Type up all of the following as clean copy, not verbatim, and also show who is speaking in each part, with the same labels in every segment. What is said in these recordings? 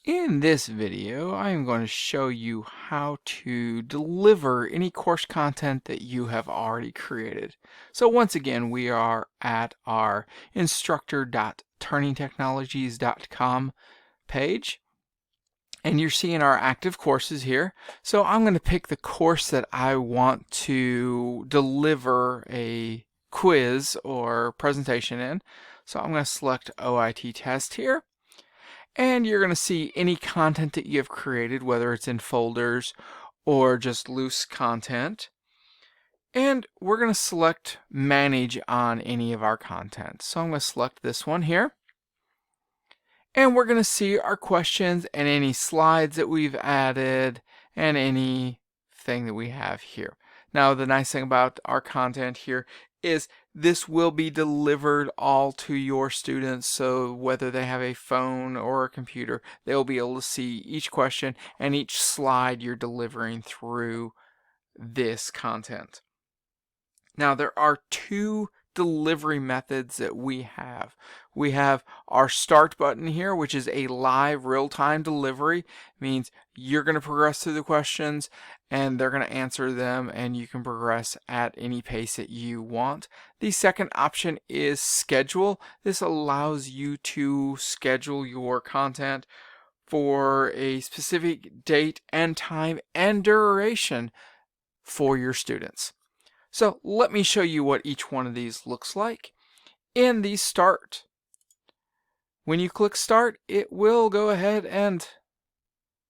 Speaker 1: In this video, I am going to show you how to deliver any course content that you have already created. So once again, we are at our instructor.turningtechnologies.com page, and you're seeing our active courses here. So I'm going to pick the course that I want to deliver a quiz or presentation in. So I'm going to select OIT test here. And you're going to see any content that you have created, whether it's in folders or just loose content. And we're going to select manage on any of our content. So I'm going to select this one here. And we're going to see our questions and any slides that we've added and anything that we have here. Now, the nice thing about our content here is this will be delivered all to your students, so whether they have a phone or a computer, they'll be able to see each question and each slide you're delivering through this content. Now, there are two delivery methods that we have. We have our start button here, which is a live real-time delivery. It means you're going to progress through the questions and they're going to answer them, and you can progress at any pace that you want. The second option is schedule. This allows you to schedule your content for a specific date and time and duration for your students. So let me show you what each one of these looks like. In the start, when you click start, it will go ahead and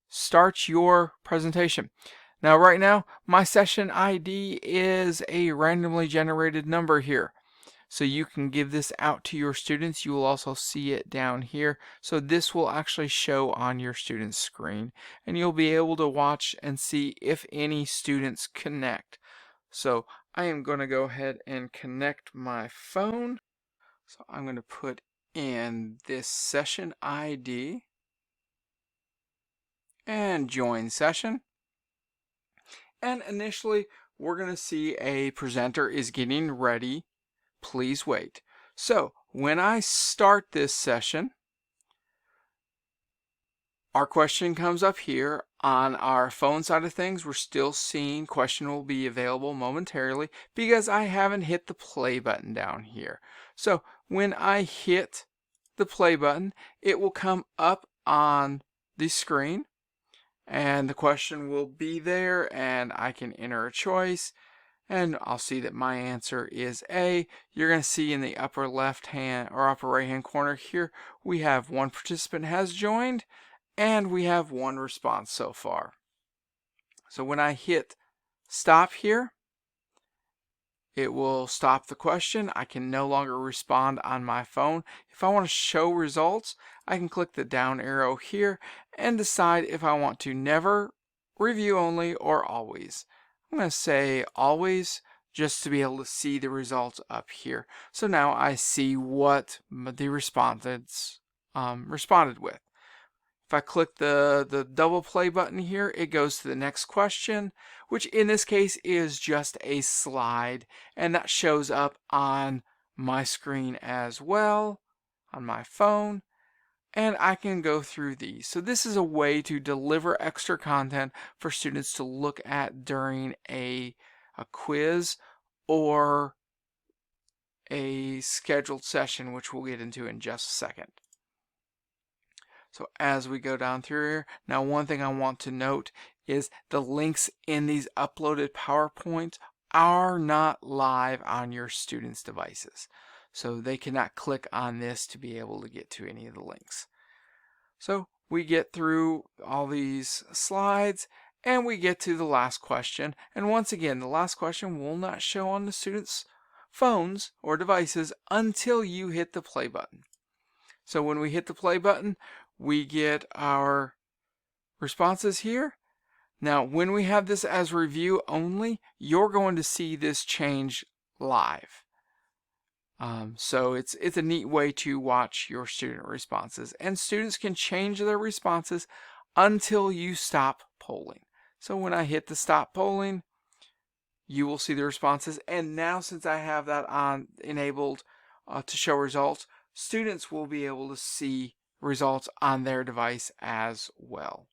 Speaker 1: start your presentation. Now right now, my session ID is a randomly generated number here. So you can give this out to your students. You will also see it down here. So this will actually show on your student's screen, and you'll be able to watch and see if any students connect. So I am going to go ahead and connect my phone. So I'm going to put in this session ID and join session. And initially, we're going to see a presenter is getting ready. Please wait. So when I start this session, our question comes up here. On our phone side of things, we're still seeing question will be available momentarily because I haven't hit the play button down here. So when I hit the play button, it will come up on the screen and the question will be there, and I can enter a choice, and I'll see that my answer is A. You're going to see in the upper left hand or upper right hand corner here, we have one participant has joined and we have one response so far. So when I hit stop here, it will stop the question. I can no longer respond on my phone. If I want to show results, I can click the down arrow here and decide if I want to never, review only, or always. I'm going to say always, just to be able to see the results up here. So now I see what the respondents responded with. If I click the double play button here, it goes to the next question, which in this case is just a slide, and that shows up on my screen as well, on my phone, and I can go through these. So this is a way to deliver extra content for students to look at during a quiz or a scheduled session, which we'll get into in just a second. So as we go down through here, now one thing I want to note is the links in these uploaded PowerPoints are not live on your students' devices. So they cannot click on this to be able to get to any of the links. So we get through all these slides and we get to the last question. And once again, the last question will not show on the students' phones or devices until you hit the play button. So when we hit the play button, we get our responses here. Now, when we have this as review only, you're going to see this change live. So it's a neat way to watch your student responses, and students can change their responses until you stop polling. So when I hit the stop polling, you will see the responses, and now since I have that on enabled to show results, students will be able to see results on their device as well.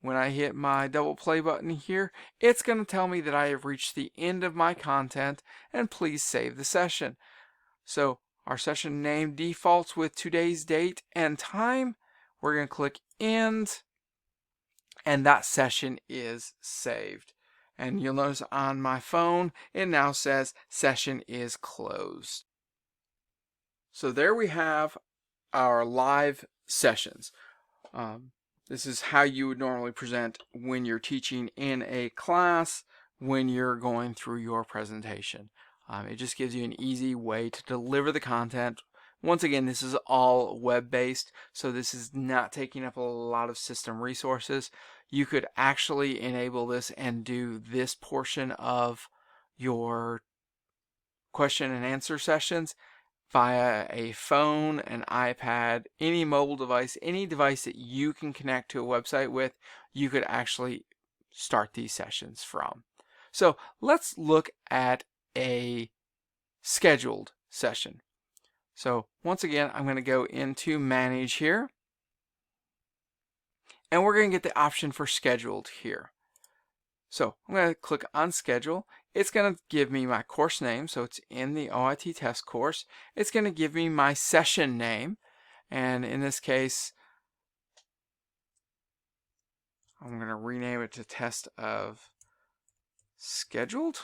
Speaker 1: When I hit my double play button here, it's going to tell me that I have reached the end of my content and please save the session. So our session name defaults with today's date and time. We're going to click end, and that session is saved. And you'll notice on my phone, it now says session is closed. So there we have our live sessions. This is how you would normally present when you're teaching in a class, when you're going through your presentation. It just gives you an easy way to deliver the content. Once again, this is all web-based, so this is not taking up a lot of system resources. You could actually enable this and do this portion of your question and answer sessions via a phone, an iPad, any mobile device, any device that you can connect to a website with. You could actually start these sessions from. So let's look at a scheduled session. So once again, I'm going to go into Manage here, and we're going to get the option for Scheduled here. So I'm going to click on Schedule. It's going to give me my course name, so it's in the OIT test course. It's going to give me my session name, and in this case, I'm going to rename it to Test of Scheduled.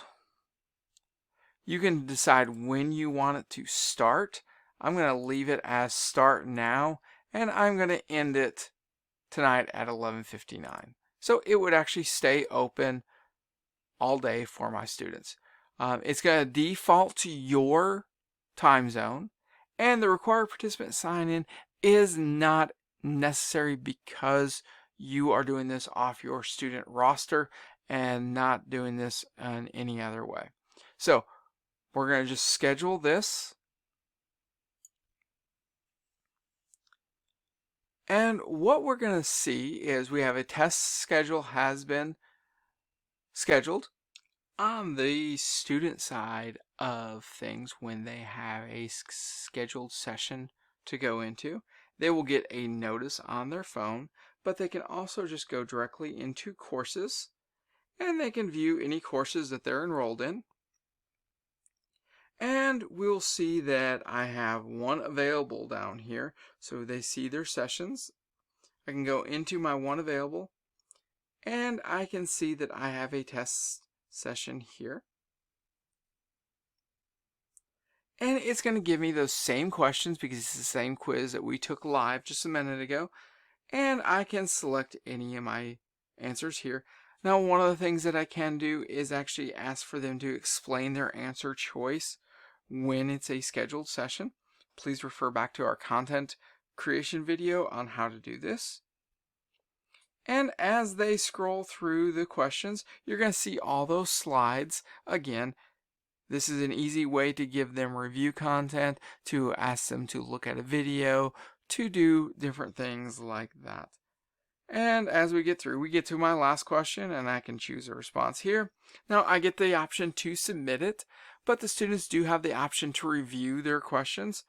Speaker 1: You can decide when you want it to start. I'm going to leave it as Start Now, and I'm going to end it tonight at 11:59. So it would actually stay open all day for my students. It's going to default to your time zone, and the required participant sign-in is not necessary because you are doing this off your student roster and not doing this in any other way. So we're going to just schedule this. And what we're going to see is we have a test schedule has been scheduled. On the student side of things, when they have a scheduled session to go into, they will get a notice on their phone, but they can also just go directly into courses, and they can view any courses that they're enrolled in. And we'll see that I have one available down here, so they see their sessions. I can go into my one available, and I can see that I have a test session here. And it's going to give me those same questions because it's the same quiz that we took live just a minute ago. And I can select any of my answers here. Now, one of the things that I can do is actually ask for them to explain their answer choice when it's a scheduled session. Please refer back to our content creation video on how to do this. And as they scroll through the questions, you're going to see all those slides. Again, this is an easy way to give them review content, to ask them to look at a video, to do different things like that. And as we get through, we get to my last question, and I can choose a response here. Now, I get the option to submit it, but the students do have the option to review their questions.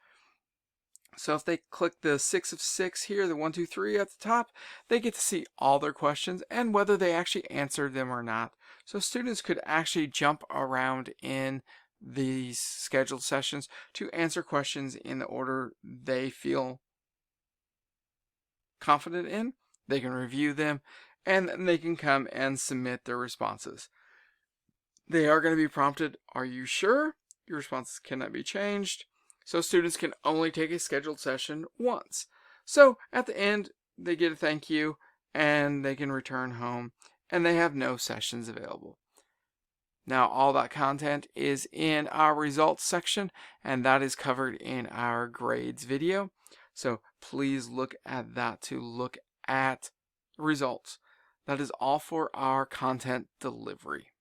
Speaker 1: So if they click the 6 of 6 here, the 1, 2, 3 at the top, they get to see all their questions and whether they actually answered them or not. So students could actually jump around in these scheduled sessions to answer questions in the order they feel confident in. They can review them, and then they can come and submit their responses. They are going to be prompted, "Are you sure? Your responses cannot be changed." So students can only take a scheduled session once. So at the end, they get a thank you, and they can return home, and they have no sessions available. Now, all that content is in our results section, and that is covered in our grades video. So please look at that to look at results. That is all for our content delivery.